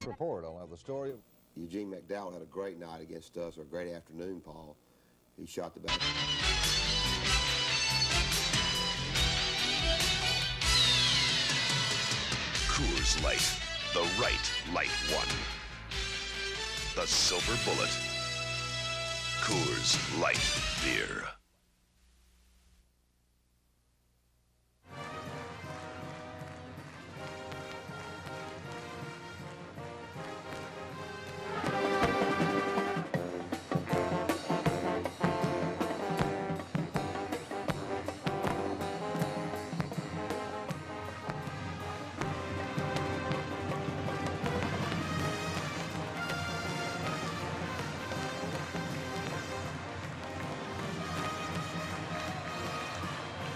Report. I'll have the story of Eugene McDowell had a great night against us, or a great afternoon, Paul. He shot the back. Coors Light, the right light one. The Silver Bullet. Coors Light Beer.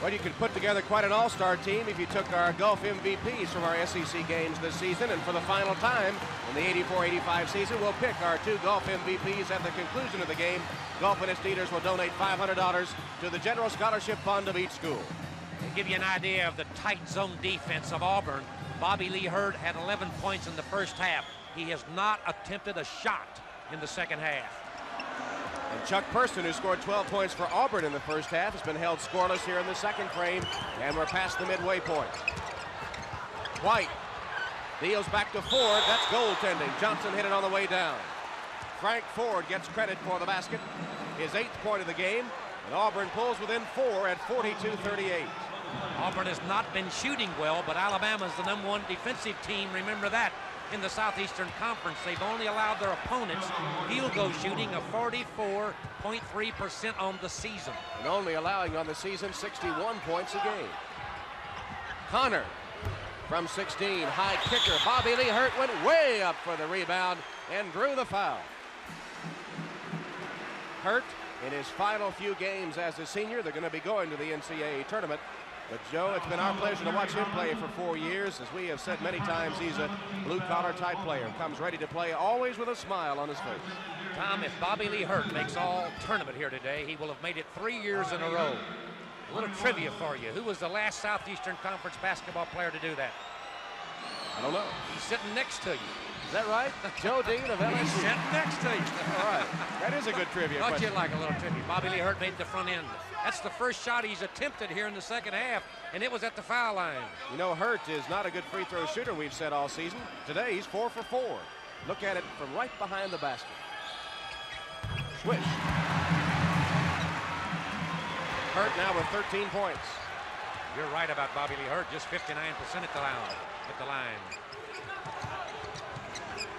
Well, you could put together quite an all-star team if you took our Gulf MVPs from our SEC games this season, and for the final time in the 84-85 season, we'll pick our 2 Gulf MVPs at the conclusion of the game. Gulf and its leaders will donate $500 to the General Scholarship Fund of each school. To give you an idea of the tight zone defense of Auburn, Bobby Lee Hurt had 11 points in the first half. He has not attempted a shot in the second half. And Chuck Person, who scored 12 points for Auburn in the first half, has been held scoreless here in the second frame, and we're past the midway point. White deals back to Ford. That's goaltending. Johnson hit it on the way down. Frank Ford gets credit for the basket, his 8th point of the game, and Auburn pulls within 4 at 42-38. Auburn has not been shooting well, but Alabama's the #1 defensive team. Remember that. In the Southeastern Conference, they've only allowed their opponents field goal shooting of 44.3% on the season. And only allowing on the season 61 points a game. Connor from 16, high kicker. Bobby Lee Hurt went way up for the rebound and drew the foul. Hurt, in his final few games as a senior, they're going to be going to the NCAA tournament. But, Joe, it's been our pleasure to watch him play for 4 years. As we have said many times, he's a blue-collar type player. Comes ready to play, always with a smile on his face. Tom, if Bobby Lee Hurt makes all tournament here today, he will have made it 3 years in a row. A little trivia for you. Who was the last Southeastern Conference basketball player to do that? I don't know. He's sitting next to you. Is that right? Joe Dean of LSU. He's sitting next to you. All right. That is a good trivia Don't question. you like a little trivia? Bobby Lee Hurt made the front end. That's the first shot he's attempted here in the second half, and it was at the foul line. You know, Hurt is not a good free throw shooter, we've said all season. Today, he's 4 for 4. Look at it from right behind the basket. Swish. Hurt now with 13 points. You're right about Bobby Lee Hurt, just 59% at the line.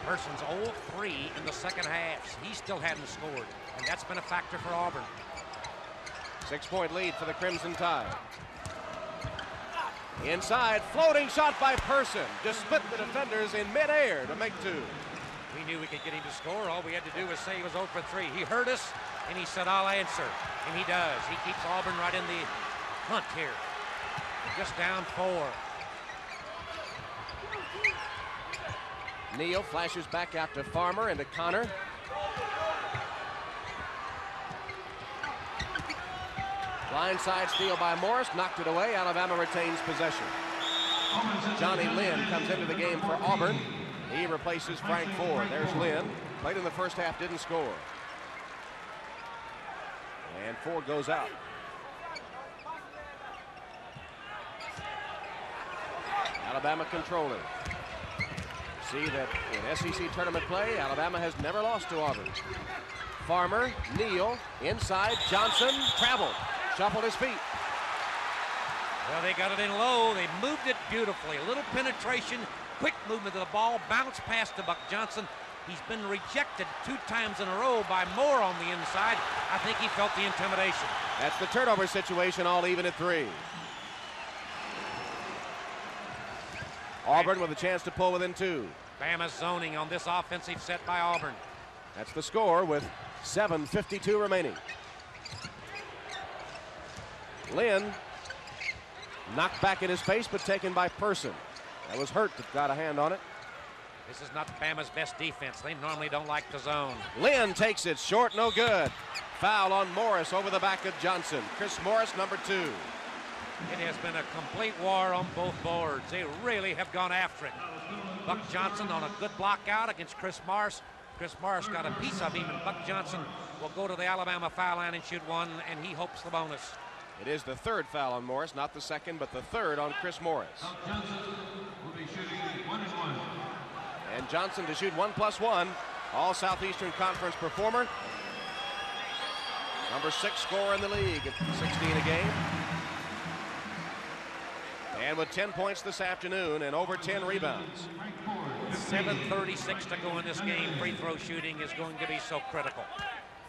Person's 0-3 in the second half. He still hadn't scored, and that's been a factor for Auburn. 6-point lead for the Crimson Tide. Inside, floating shot by Person. Just split the defenders in midair to make 2. We knew we could get him to score. All we had to do was say he was 0 for 3. He heard us, and he said, I'll answer. And he does. He keeps Auburn right in the hunt here. Just down 4. Neal flashes back out to Farmer and to Connor. Blindside steal by Morris, knocked it away. Alabama retains possession. Johnny Lynn comes into the game for Auburn. He replaces Frank Ford. There's Lynn. Played in the first half, didn't score. And Ford goes out. Alabama controlling. See that in SEC tournament play, Alabama has never lost to Auburn. Farmer, Neal, inside, Johnson, traveled, shuffled his feet. Well, they got it in low. They moved it beautifully. A little penetration, quick movement of the ball, bounce past to Buck Johnson. He's been rejected 2 times in a row by Moore on the inside. I think he felt the intimidation. That's the turnover situation, all even at 3. Auburn with a chance to pull within 2. Bama's zoning on this offensive set by Auburn. That's the score with 7:52 remaining. Lynn knocked back in his face, but taken by Person. That was Hurt that got a hand on it. This is not Bama's best defense. They normally don't like the zone. Lynn takes it short, no good. Foul on Morris over the back of Johnson. Chris Morris, number 2. It has been a complete war on both boards. They really have gone after it. Buck Johnson on a good block out against Chris Morris. Chris Morris got a piece of him, and Buck Johnson will go to the Alabama foul line and shoot one, and he hopes the bonus. It is the third foul on Morris, not the second, but the third on Chris Morris. Johnson will be shooting 1-1. And Johnson to shoot 1+1. All Southeastern Conference performer. Number 6 scorer in the league at 16 a game. And with 10 points this afternoon and over 10 rebounds. 7:36 to go in this game. Free throw shooting is going to be so critical.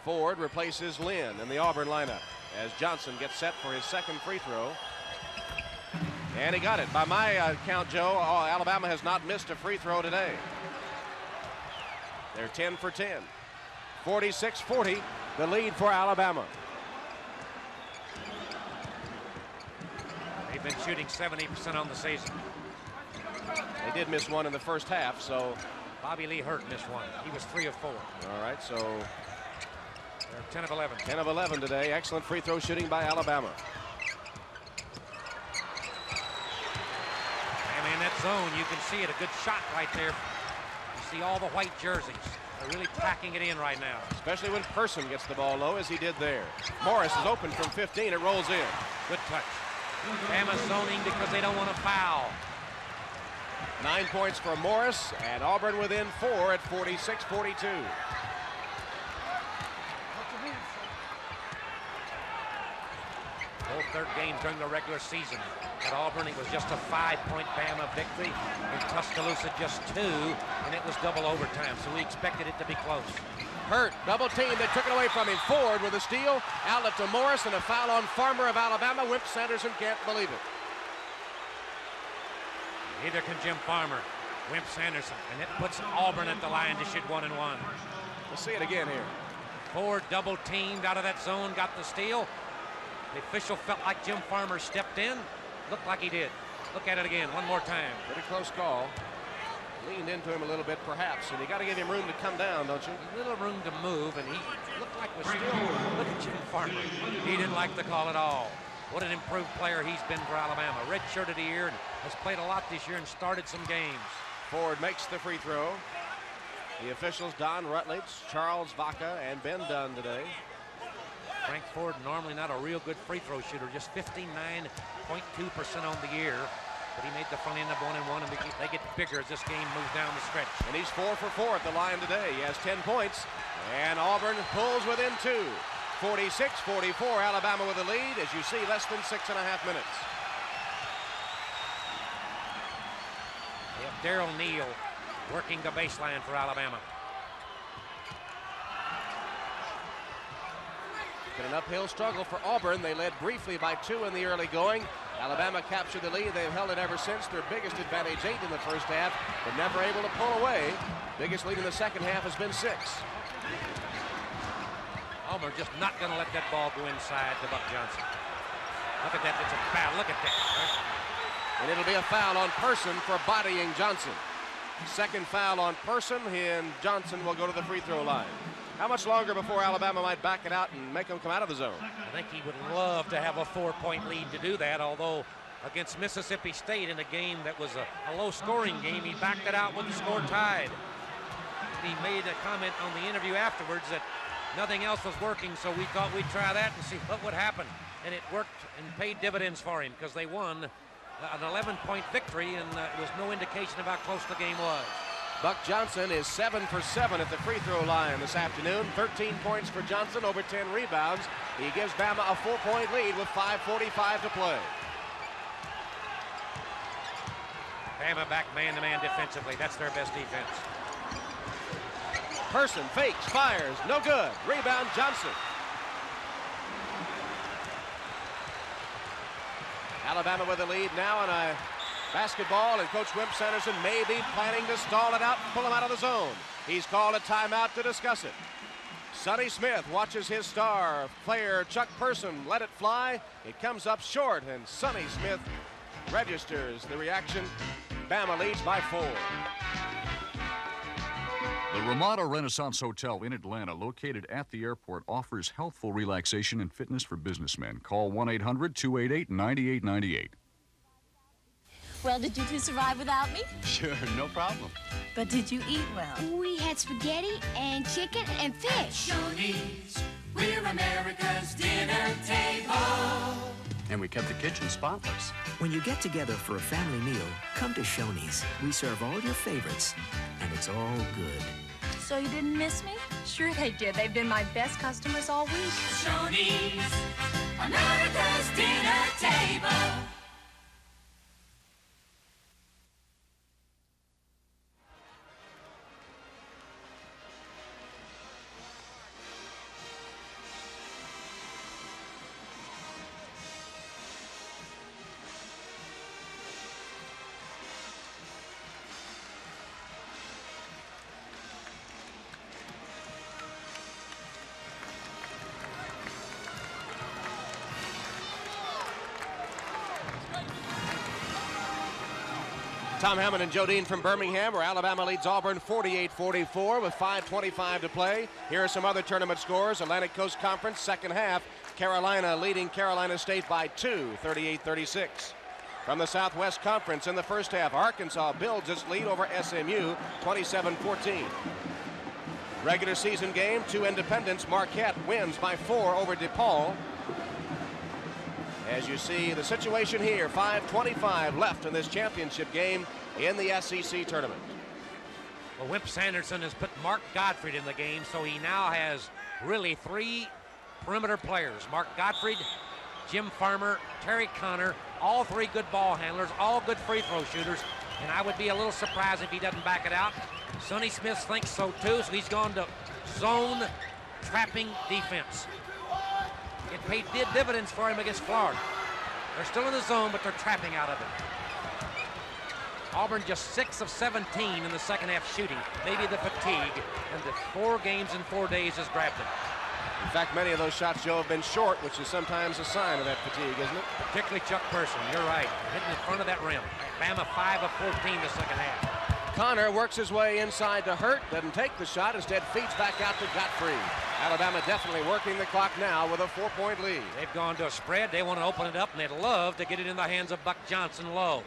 Ford replaces Lynn in the Auburn lineup as Johnson gets set for his second free throw. And he got it. By my count, Joe, Alabama has not missed a free throw today. They're 10 for 10. 46-40, the lead for Alabama. They've been shooting 70% on the season. They did miss one in the first half, so. Bobby Lee Hurt missed one. He was 3 of 4. All right, so. They're 10 of 11. 10 of 11 today. Excellent free throw shooting by Alabama. And in that zone, you can see it. A good shot right there. You see all the white jerseys. They're really packing it in right now. Especially when Person gets the ball low, as he did there. Morris is open from 15. It rolls in. Good touch. Bama zoning because they don't want to foul. 9 points for Morris, and Auburn within 4 at 46-42. Both third games during the regular season. At Auburn, it was just a 5-point Bama victory. In Tuscaloosa, just 2, and it was double overtime, so we expected it to be close. Hurt, double team. They took it away from him. Ford with a steal. Outlet to Morris, and a foul on Farmer of Alabama. Wimp Sanderson can't believe it. Neither can Jim Farmer. Wimp Sanderson, and it puts Auburn at the line to shoot 1-1. Let's see it again here. Ford double teamed out of that zone, got the steal. The official felt like Jim Farmer stepped in. Looked like he did. Look at it again, one more time. Pretty close call. Leaned into him a little bit, perhaps, and you got to give him room to come down, don't you? A little room to move, and he looked like was still. Look at Jim Farmer. He didn't like the call at all. What an improved player he's been for Alabama. Redshirted a year and has played a lot this year and started some games. Ford makes the free throw. The officials, Don Rutledge, Charles Vaca, and Ben Dunn today. Frank Ford, normally not a real good free throw shooter, just 59.2% on the year. But he made the front end of 1-1, and they get bigger as this game moves down the stretch. And he's 4 for 4 at the line today. He has 10 points, and Auburn pulls within 2. 46-44, Alabama with the lead, as you see, less than 6.5 minutes. They have Darrell Neal working the baseline for Alabama. Been an uphill struggle for Auburn. They led briefly by 2 in the early going. Alabama captured the lead. They've held it ever since. Their biggest advantage 8 in the first half, but never able to pull away. Biggest lead in the second half has been 6. Auburn just not going to let that ball go inside to Buck Johnson. Look at that. It's a foul. Look at that. And it'll be a foul on Person for bodying Johnson. Second foul on Person, and Johnson will go to the free throw line. How much longer before Alabama might back it out and make them come out of the zone? I think he would love to have a 4-point lead to do that, although against Mississippi State in a game that was a low-scoring game, he backed it out with the score tied. He made a comment on the interview afterwards that nothing else was working, so we thought we'd try that and see what would happen. And it worked and paid dividends for him because they won an 11-point victory, and it was no indication of how close the game was. Buck Johnson is 7 for 7 at the free throw line this afternoon. 13 points for Johnson, over 10 rebounds. He gives Bama a 4-point lead with 5:45 to play. Bama back man-to-man defensively. That's their best defense. Person fakes, fires, no good. Rebound Johnson. Alabama with the lead now on a basketball, and Coach Wimp Sanderson may be planning to stall it out and pull him out of the zone. He's called a timeout to discuss it. Sonny Smith watches his star player Chuck Person let it fly. It comes up short, and Sonny Smith registers the reaction. Bama leads by 4. The Ramada Renaissance Hotel in Atlanta, located at the airport, offers healthful relaxation and fitness for businessmen. Call 1-800-288-9898. Well, did you two survive without me? Sure, no problem. But did you eat well? We had spaghetti and chicken and fish. Shoney's, we're America's dinner table. And we kept the kitchen spotless. When you get together for a family meal, come to Shoney's. We serve all your favorites, and it's all good. So you didn't miss me? Sure they did. They've been my best customers all week. Shoney's, America's dinner table. Tom Hammond and Joe Dean from Birmingham, where Alabama leads Auburn 48-44 with 5:25 to play. Here are some other tournament scores. Atlantic Coast Conference, second half. Carolina leading Carolina State by 2, 38-36. From the Southwest Conference in the first half, Arkansas builds its lead over SMU, 27-14. Regular season game, 2 independents. Marquette wins by 4 over DePaul. As you see the situation here, 5:25 left in this championship game in the SEC tournament. Well, Wimp Sanderson has put Mark Gottfried in the game, so he now has really 3 perimeter players. Mark Gottfried, Jim Farmer, Terry Connor, all 3 good ball handlers, all good free throw shooters, and I would be a little surprised if he doesn't back it out. Sonny Smith thinks so too, so he's gone to zone trapping defense. It did dividends for him against Florida. They're still in the zone, but they're trapping out of it. Auburn just 6 of 17 in the second half shooting. Maybe the fatigue and the 4 games in 4 days has grabbed them. In fact, many of those shots, Joe, have been short, which is sometimes a sign of that fatigue, isn't it? Particularly Chuck Person, you're right. Hitting in front of that rim. Bama 5 of 14 the second half. Connor works his way inside to Hurt, doesn't take the shot, instead feeds back out to Gottfried. Alabama definitely working the clock now with a 4-point lead. They've gone to a spread. They want to open it up, and they'd love to get it in the hands of Buck Johnson low.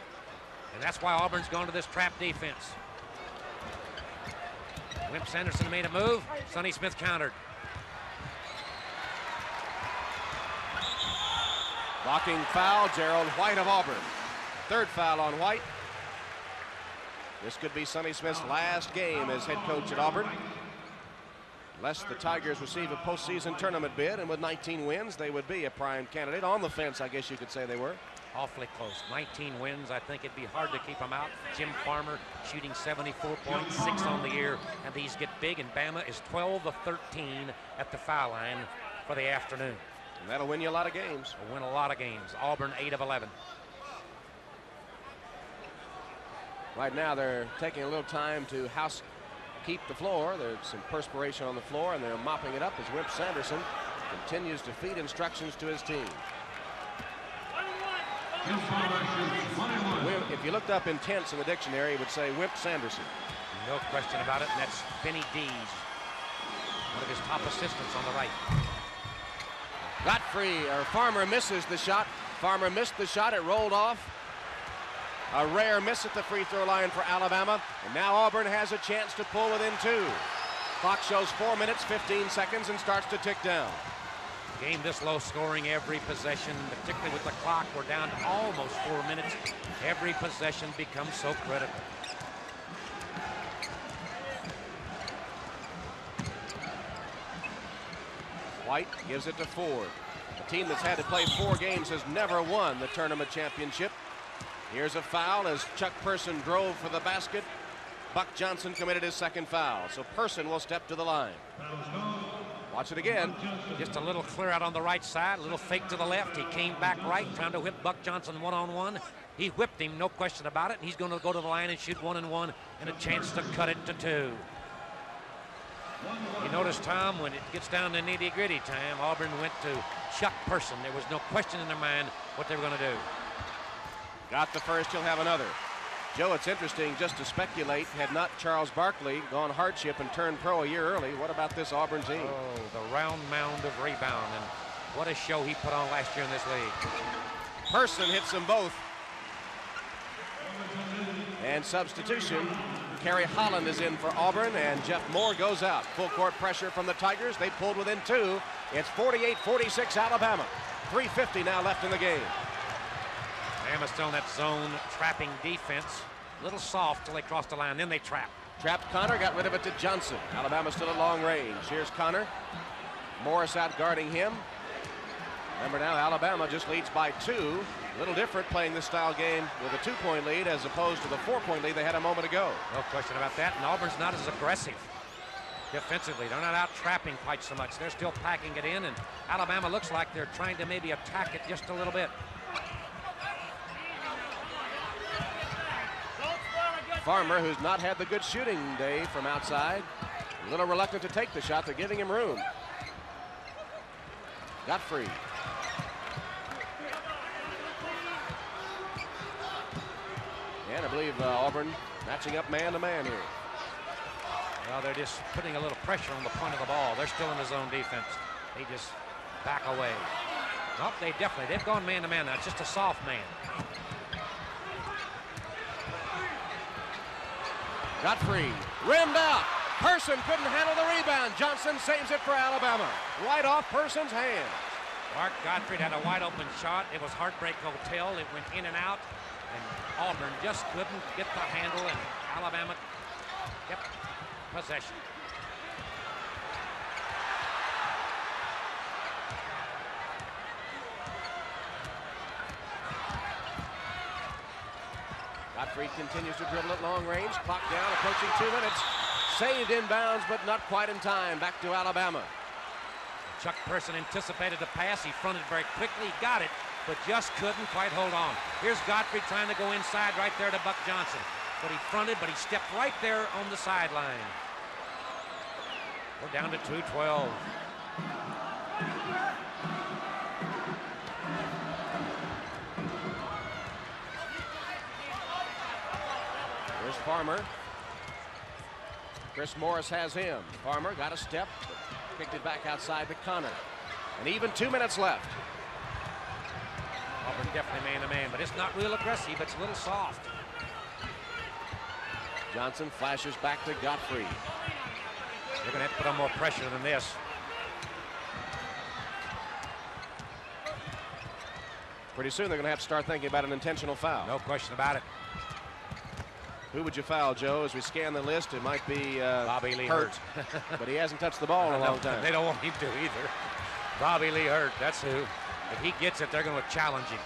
And that's why Auburn's gone to this trap defense. Wimp Sanderson made a move. Sonny Smith countered. Blocking foul, Gerald White of Auburn. 3rd foul on White. This could be Sonny Smith's last game as head coach at Auburn. Unless the Tigers receive a postseason tournament bid, and with 19 wins, they would be a prime candidate. On the fence, I guess you could say they were. Awfully close. 19 wins. I think it'd be hard to keep them out. Jim Farmer shooting 74 points, 6 on the year, and these get big, and Bama is 12 of 13 at the foul line for the afternoon. And that'll win you a lot of games. Will win a lot of games. Auburn 8 of 11. Right now, they're taking a little time to keep the floor. There's some perspiration on the floor, and they're mopping it up as Wimp Sanderson continues to feed instructions to his team. If you looked up intense in the dictionary, it would say Wimp Sanderson. No question about it, and that's Benny Dees, one of his top assistants on the right. Farmer misses the shot. Farmer missed the shot. It rolled off. A rare miss at the free throw line for Alabama. And now Auburn has a chance to pull within 2. Clock shows 4 minutes, 15 seconds and starts to tick down. Game this low scoring every possession, particularly with the clock. We're down to almost 4 minutes. Every possession becomes so critical. White gives it to Ford. A team that's had to play 4 games has never won the tournament championship. Here's a foul as Chuck Person drove for the basket. Buck Johnson committed his 2nd foul, so Person will step to the line. Watch it again. Just a little clear out on the right side, a little fake to the left. He came back right, trying to whip Buck Johnson one-on-one. He whipped him, no question about it, and he's going to go to the line and shoot 1-and-1 and a chance to cut it to 2. You notice, Tom, when it gets down to nitty-gritty time, Auburn went to Chuck Person. There was no question in their mind what they were going to do. Got the first, he'll have another. Joe, it's interesting just to speculate, had not Charles Barkley gone hardship and turned pro a year early, what about this Auburn team? Oh, the round mound of rebound, and what a show he put on last year in this league. Person hits them both. And substitution, Kerry Holland is in for Auburn, and Jeff Moore goes out. Full court pressure from the Tigers. They pulled within 2. It's 48-46 Alabama. 3:50 now left in the game. Alabama's still in that zone trapping defense. A little soft till they cross the line, then they trap. Trapped Connor, got rid of it to Johnson. Alabama still at long range. Here's Connor. Morris out guarding him. Remember now, Alabama just leads by 2. A little different playing this style game with a 2-point lead as opposed to the 4-point lead they had a moment ago. No question about that. And Auburn's not as aggressive defensively. They're not out trapping quite so much. They're still packing it in, and Alabama looks like they're trying to maybe attack it just a little bit. Farmer, who's not had the good shooting day from outside, a little reluctant to take the shot. They're giving him room. Godfrey. And I believe Auburn matching up man-to-man here. Well, they're just putting a little pressure on the point of the ball. They're still in the zone defense. They just back away. Nope, they've gone man-to-man now. It's just a soft man. Godfrey, rimmed out. Person couldn't handle the rebound. Johnson saves it for Alabama. Right off Person's hand. Mark Godfrey had a wide open shot. It was Heartbreak Hotel. It went in and out. And Auburn just couldn't get the handle, and Alabama kept possession. Godfrey continues to dribble at long range. Clock down, approaching 2 minutes. Saved inbounds, but not quite in time. Back to Alabama. Chuck Person anticipated the pass. He fronted very quickly. He got it, but just couldn't quite hold on. Here's Godfrey trying to go inside right there to Buck Johnson. But he fronted, but he stepped right there on the sideline. We're down to 2:12. Here's Farmer. Chris Morris has him. Farmer got a step, kicked it back outside to Connor. And even 2 minutes left. Auburn definitely man-to-man, but it's not real aggressive. It's a little soft. Johnson flashes back to Godfrey. They're going to have to put on more pressure than this. Pretty soon they're going to have to start thinking about an intentional foul. No question about it. Who would you foul, Joe? As we scan the list, it might be Bobby Lee Hurt. Hurt. But he hasn't touched the ball in a long time. They don't want him to either. Bobby Lee Hurt, that's who. If he gets it, they're going to challenge him.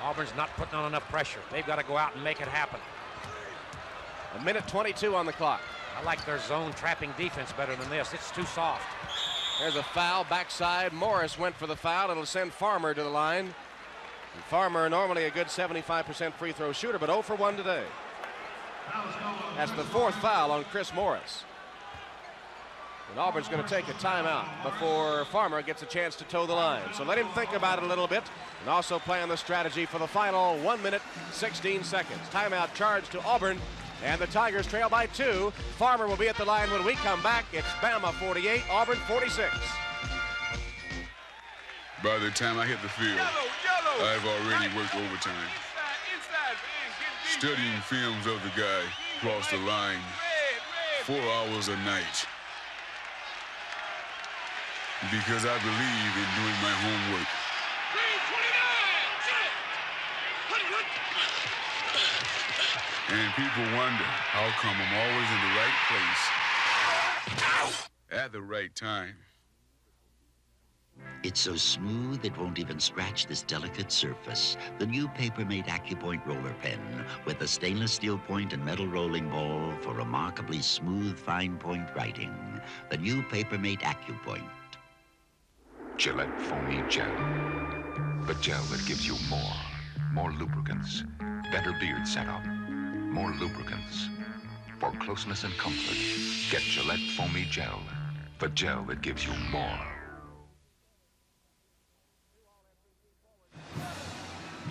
Auburn's not putting on enough pressure. They've got to go out and make it happen. 1:22 on the clock. I like their zone trapping defense better than this. It's too soft. There's a foul backside. Morris went for the foul. It'll send Farmer to the line. And Farmer, normally a good 75% free throw shooter, but 0 for 1 today. That's the 4th foul on Chris Morris. And Auburn's going to take a timeout before Farmer gets a chance to toe the line. So let him think about it a little bit and also plan the strategy for the final 1 minute, 16 seconds. Timeout charged to Auburn, and the Tigers trail by 2. Farmer will be at the line when we come back. It's Bama 48, Auburn 46. By the time I hit the field, I've already worked overtime. Studying films of the guy across the line 4 hours a night. Because I believe in doing my homework. And people wonder how come I'm always in the right place at the right time. It's so smooth it won't even scratch this delicate surface. The new Papermate AccuPoint roller pen with a stainless steel point and metal rolling ball for remarkably smooth, fine point writing. The new Papermate AccuPoint. Gillette Foamy Gel. The gel that gives you more. More lubricants. Better beard setup. More lubricants. For closeness and comfort, get Gillette Foamy Gel. The gel that gives you more.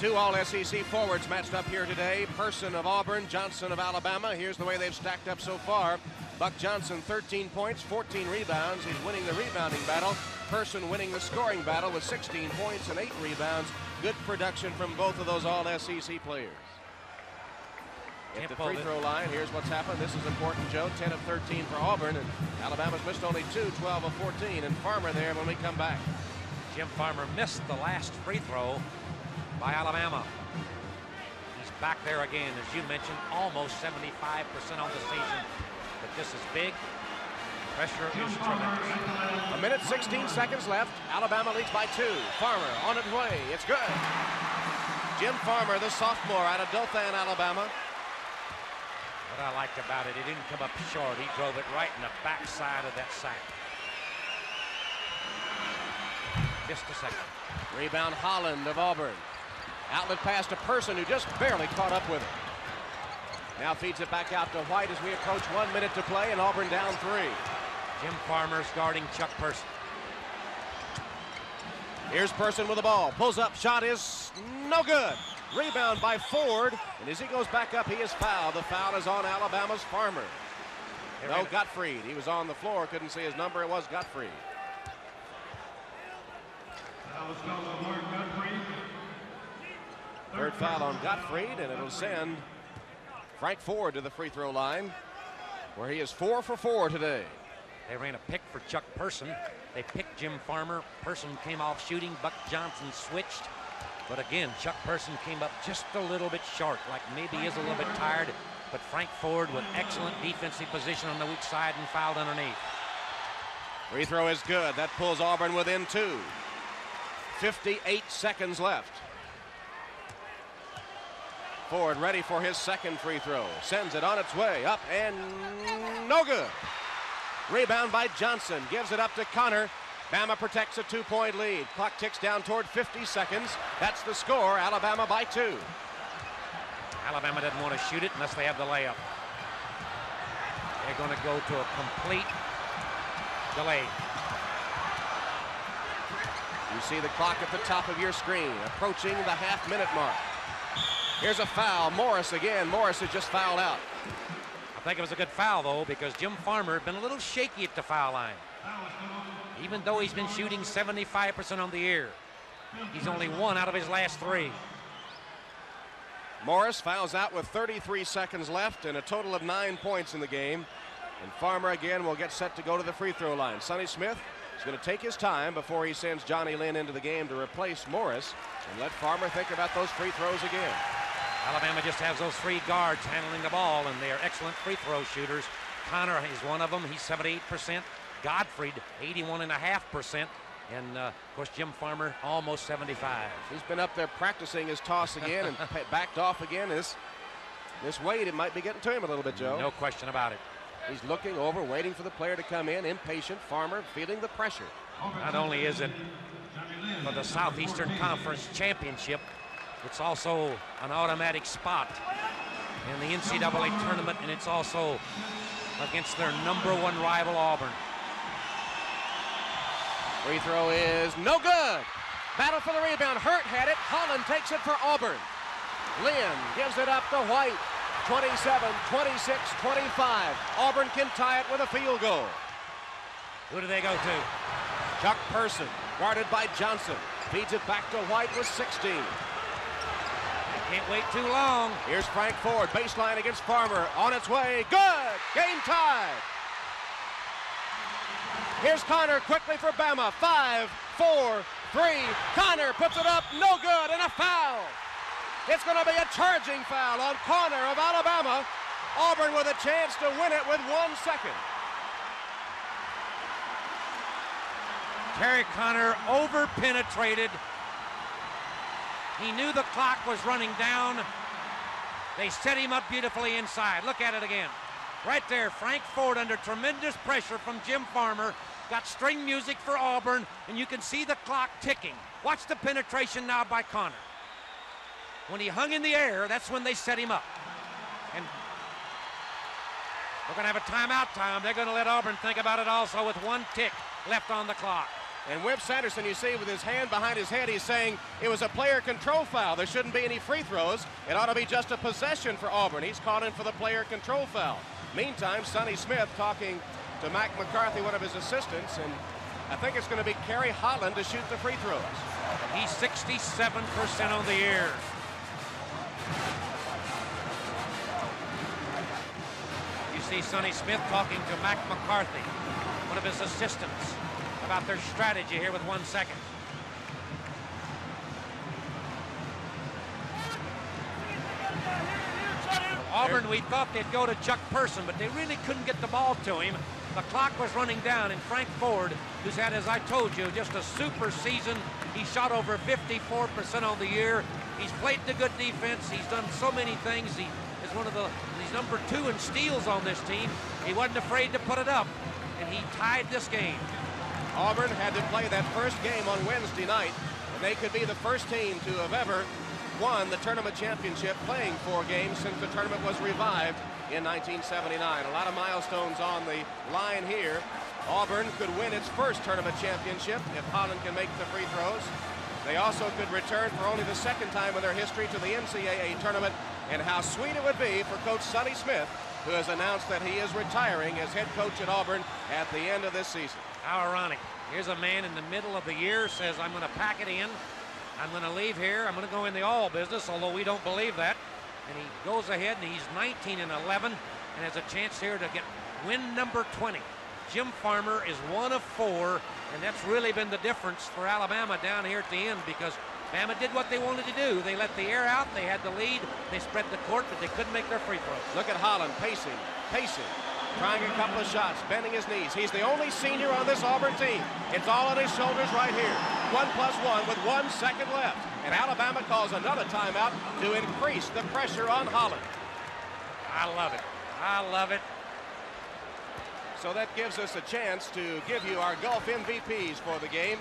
2 all-SEC forwards matched up here today. Person of Auburn, Johnson of Alabama. Here's the way they've stacked up so far. Buck Johnson, 13 points, 14 rebounds. He's winning the rebounding battle. Person winning the scoring battle with 16 points and 8 rebounds. Good production from both of those all-SEC players. at the free throw line. Here's what's happened. This is important, Joe. 10 of 13 for Auburn, and Alabama's missed only 2, 12 of 14. And Farmer there when we come back. Jim Farmer missed the last free throw by Alabama. He's back there again, as you mentioned, almost 75% on the season. But this is big. Pressure is tremendous. A minute, 16 seconds left. Alabama leads by 2. Farmer on its way. It's good. Jim Farmer, the sophomore out of Dothan, Alabama. What I liked about it, he didn't come up short. He drove it right in the backside of that sack. Just a second. Rebound Holland of Auburn. Outlet pass to Person, who just barely caught up with it. Now feeds it back out to White as we approach 1 minute to play, and Auburn down 3. Jim Farmer's guarding Chuck Person. Here's Person with the ball. Pulls up. Shot is no good. Rebound by Ford. And as he goes back up, he is fouled. The foul is on Alabama's Farmer. No, Gottfried. He was on the floor. Couldn't see his number. It was Gottfried. Third foul on Gottfried, and it'll send Frank Ford to the free throw line, where he is 4 for 4 today. They ran a pick for Chuck Person. They picked Jim Farmer. Person came off shooting. Buck Johnson switched. But again, Chuck Person came up just a little bit short, like maybe he is a little bit tired. But Frank Ford with excellent defensive position on the weak side and fouled underneath. Free throw is good. That pulls Auburn within 2. 58 seconds left. Ford ready for his second free throw. Sends it on its way. Up and no good. Rebound by Johnson. Gives it up to Connor. Bama protects a 2-point lead. Clock ticks down toward 50 seconds. That's the score. Alabama by 2. Alabama doesn't want to shoot it unless they have the layup. They're going to go to a complete delay. You see the clock at the top of your screen, approaching the half-minute mark. Here's a foul. Morris again. Morris has just fouled out. I think it was a good foul, though, because Jim Farmer had been a little shaky at the foul line. Even though he's been shooting 75% on the year, he's only 1 out of his last 3. Morris fouls out with 33 seconds left and a total of 9 points in the game. And Farmer again will get set to go to the free throw line. Sonny Smith is going to take his time before he sends Johnny Lynn into the game to replace Morris and let Farmer think about those free throws again. Alabama just has those 3 guards handling the ball, and they are excellent free throw shooters. Connor is one of them. He's 78%. Gottfried, 81.5%. And, of course, Jim Farmer, almost 75. He's been up there practicing his toss again and backed off again. This weight, it might be getting to him a little bit, Joe. No question about it. He's looking over, waiting for the player to come in, impatient. Farmer feeling the pressure. Not only is it for the Southeastern Conference Championship, it's also an automatic spot in the NCAA tournament, and it's also against their #1 rival, Auburn. Free throw is no good. Battle for the rebound. Hurt had it. Holland takes it for Auburn. Lynn gives it up to White. 27, 26, 25. Auburn can tie it with a field goal. Who do they go to? Chuck Person, guarded by Johnson. Feeds it back to White with 16. Can't wait too long. Here's Frank Ford, baseline against Farmer. On its way. Good. Game tied. Here's Connor quickly for Bama. 5, 4, 3. Connor puts it up. No good. And a foul. It's going to be a charging foul on Connor of Alabama. Auburn with a chance to win it with 1 second. Terry Connor over-penetrated. He knew the clock was running down. They set him up beautifully inside. Look at it again. Right there, Frank Ford under tremendous pressure from Jim Farmer. Got string music for Auburn, and you can see the clock ticking. Watch the penetration now by Connor. When he hung in the air, that's when they set him up. And we're going to have a timeout time. They're going to let Auburn think about it also with 1 tick left on the clock. And Webb Sanderson, you see with his hand behind his head, he's saying it was a player control foul. There shouldn't be any free throws. It ought to be just a possession for Auburn. He's called in for the player control foul. Meantime, Sonny Smith talking to Mac McCarthy, one of his assistants, and I think it's going to be Kerry Holland to shoot the free throws. He's 67% on the year. see Sonny Smith talking to Mac McCarthy, one of his assistants, about their strategy here with 1 second. Auburn, we thought they'd go to Chuck Person, but they really couldn't get the ball to him. The clock was running down, and Frank Ford, who's had, as I told you, just a super season. He shot over 54% on the year. He's played the good defense. He's done so many things. He is he's number 2 in steals on this team. He wasn't afraid to put it up, and he tied this game. Auburn had to play that first game on Wednesday night, and they could be the first team to have ever won the tournament championship playing 4 games since the tournament was revived in 1979. A lot of milestones on the line here. Auburn could win its first tournament championship if Holland can make the free throws. They also could return for only the second time in their history to the NCAA tournament, and how sweet it would be for Coach Sonny Smith, who has announced that he is retiring as head coach at Auburn at the end of this season. How ironic. Here's a man in the middle of the year says, I'm going to pack it in. I'm going to leave here. I'm going to go in the all business, although we don't believe that. And he goes ahead, and he's 19-11 and has a chance here to get win number 20. Jim Farmer is 1 of 4, and that's really been the difference for Alabama down here at the end, because Bama did what they wanted to do. They let the air out. They had the lead. They spread the court, but they couldn't make their free throws. Look at Holland pacing, trying a couple of shots, bending his knees. He's the only senior on this Auburn team. It's all on his shoulders right here. 1+1 with 1 second left. And Alabama calls another timeout to increase the pressure on Holland. I love it. I love it. So that gives us a chance to give you our Gulf MVPs for the game.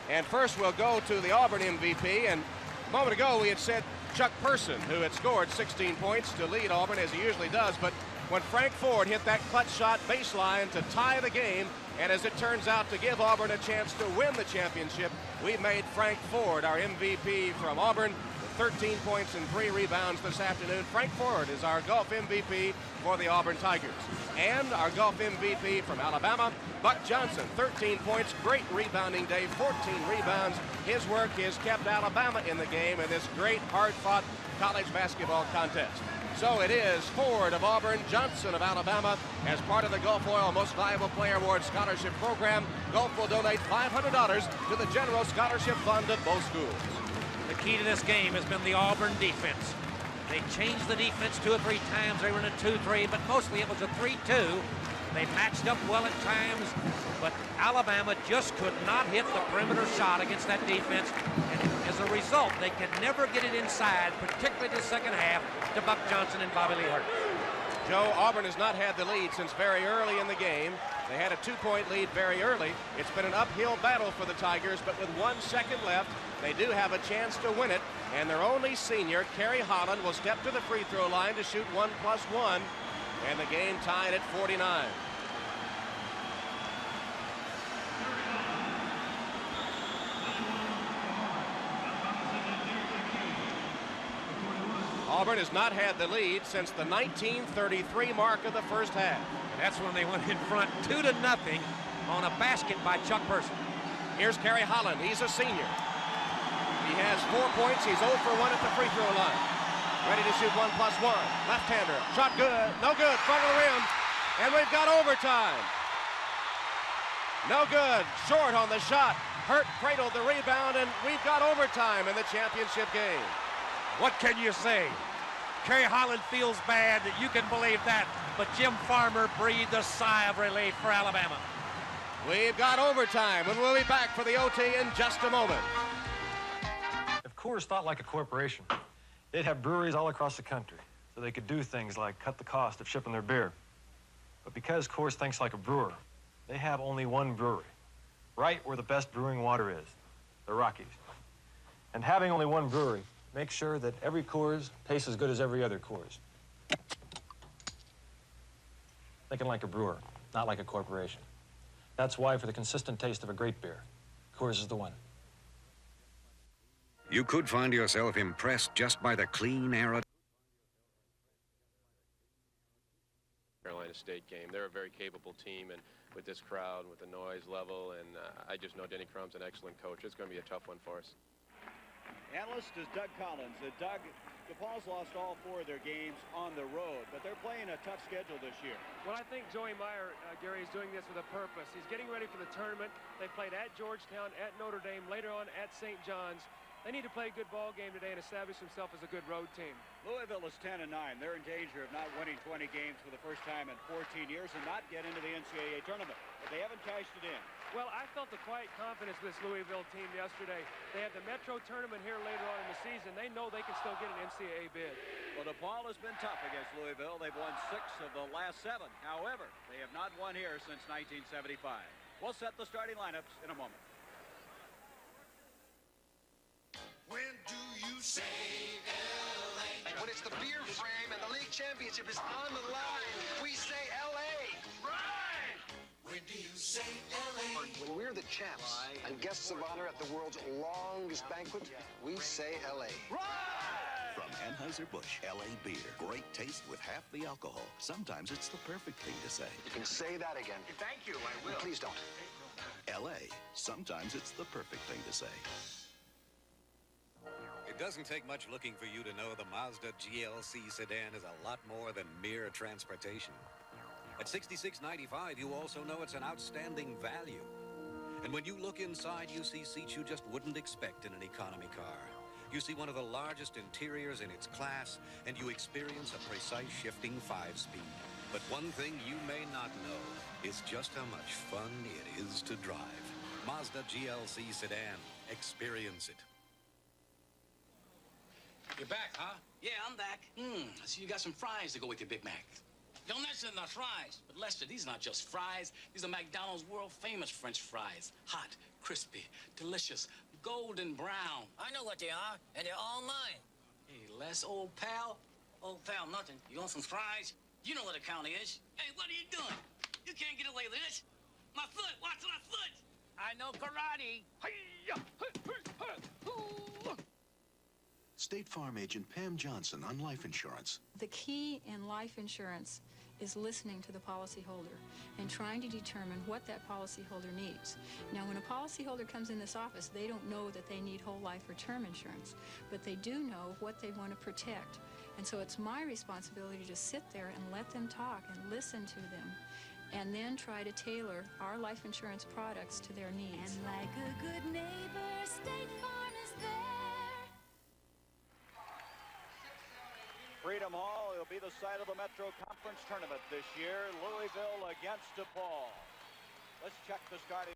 And first we'll go to the Auburn MVP. And a moment ago we had said Chuck Person, who had scored 16 points to lead Auburn as he usually does. But when Frank Ford hit that clutch shot baseline to tie the game, and as it turns out to give Auburn a chance to win the championship, we made Frank Ford our MVP from Auburn with 13 points and 3 rebounds this afternoon. Frank Ford is our Gulf MVP for the Auburn Tigers. And our Gulf MVP from Alabama, Buck Johnson, 13 points, great rebounding day, 14 rebounds. His work has kept Alabama in the game in this great, hard-fought college basketball contest. So it is Ford of Auburn, Johnson of Alabama. As part of the Gulf Oil Most Valuable Player Award Scholarship Program, Gulf will donate $500 to the General Scholarship Fund at both schools. The key to this game has been the Auburn defense. They changed the defense 2 or 3 times. They were in a 2-3, but mostly it was a 3-2. They matched up well at times, but Alabama just could not hit the perimeter shot against that defense. And as a result, they could never get it inside, particularly the second half, to Buck Johnson and Bobby Lee Hurt. Joe, Auburn has not had the lead since very early in the game. They had a 2-point lead very early. It's been an uphill battle for the Tigers, but with 1 second left, they do have a chance to win it. And their only senior, Kerry Holland, will step to the free throw line to shoot 1+1. And the game tied at 49. Auburn has not had the lead since the 1933 mark of the first half. And that's when they went in front 2-0 on a basket by Chuck Person. Here's Kerry Holland. He's a senior. He has 4 points. He's 0 for 1 at the free throw line. Ready to shoot 1+1. Left-hander. Shot good. No good. Front of the rim. And we've got overtime. No good. Short on the shot. Hurt cradled the rebound, and we've got overtime in the championship game. What can you say? Kerry Holland feels bad. You can believe that. But Jim Farmer breathed a sigh of relief for Alabama. We've got overtime, and we'll be back for the OT in just a moment. If Coors thought like a corporation, they'd have breweries all across the country, so they could do things like cut the cost of shipping their beer. But because Coors thinks like a brewer, they have only one brewery, right where the best brewing water is, the Rockies. And having only one brewery makes sure that every Coors tastes as good as every other Coors. Thinking like a brewer, not like a corporation. That's why, for the consistent taste of a great beer, Coors is the one. You could find yourself impressed just by the clean air. Carolina State game. They're a very capable team, and with this crowd, with the noise level, and I just know Denny Crum's an excellent coach. It's going to be a tough one for us. Analyst is Doug Collins. Doug, DePaul's lost all 4 of their games on the road, but they're playing a tough schedule this year. Well, I think Joey Meyer, Gary, is doing this with a purpose. He's getting ready for the tournament. They played at Georgetown, at Notre Dame, later on at St. John's. They need to play a good ball game today and establish themselves as a good road team. Louisville is 10-9. They're in danger of not winning 20 games for the first time in 14 years and not get into the NCAA tournament, but they haven't cashed it in. Well, I felt a quiet confidence with this Louisville team yesterday. They have the Metro tournament here later on in the season. They know they can still get an NCAA bid. Well, DePaul has been tough against Louisville. They've won 6 of the last 7. However, they have not won here since 1975. We'll set the starting lineups in a moment. When do you say LA? When it's the beer frame and the league championship is on the line, we say LA. Right! When do you say LA? When we're the champs and guests of honor at the world's longest banquet, we say LA. From Anheuser-Busch, LA Beer. Great taste with half the alcohol. Sometimes it's the perfect thing to say. You can say that again. Thank you, I will. Please don't. LA. Sometimes it's the perfect thing to say. It doesn't take much looking for you to know the Mazda GLC sedan is a lot more than mere transportation. At $66.95, you also know it's an outstanding value. And when you look inside, you see seats you just wouldn't expect in an economy car. You see one of the largest interiors in its class, and you experience a precise shifting 5-speed. But one thing you may not know is just how much fun it is to drive. Mazda GLC sedan. Experience it. You're back, huh? Yeah, I'm back. I see you got some fries to go with your Big Mac. Don't mention the fries. But Lester, these are not just fries. These are McDonald's world-famous French fries. Hot, crispy, delicious, golden brown. I know what they are, and they're all mine. Hey, Les, old pal. Old pal, nothing. You want some fries? You know what a county is. Hey, what are you doing? You can't get away with this. My foot. Watch my foot. I know karate. State Farm agent Pam Johnson on life insurance. The key in life insurance is listening to the policyholder and trying to determine what that policyholder needs. Now, when a policyholder comes in this office, they don't know that they need whole life or term insurance, but they do know what they want to protect. And so it's my responsibility to sit there and let them talk and listen to them, and then try to tailor our life insurance products to their needs. And like a good neighbor, State Farm is there. Freedom Hall will be the site of the Metro Conference Tournament this year. Louisville against DePaul. Let's check the starting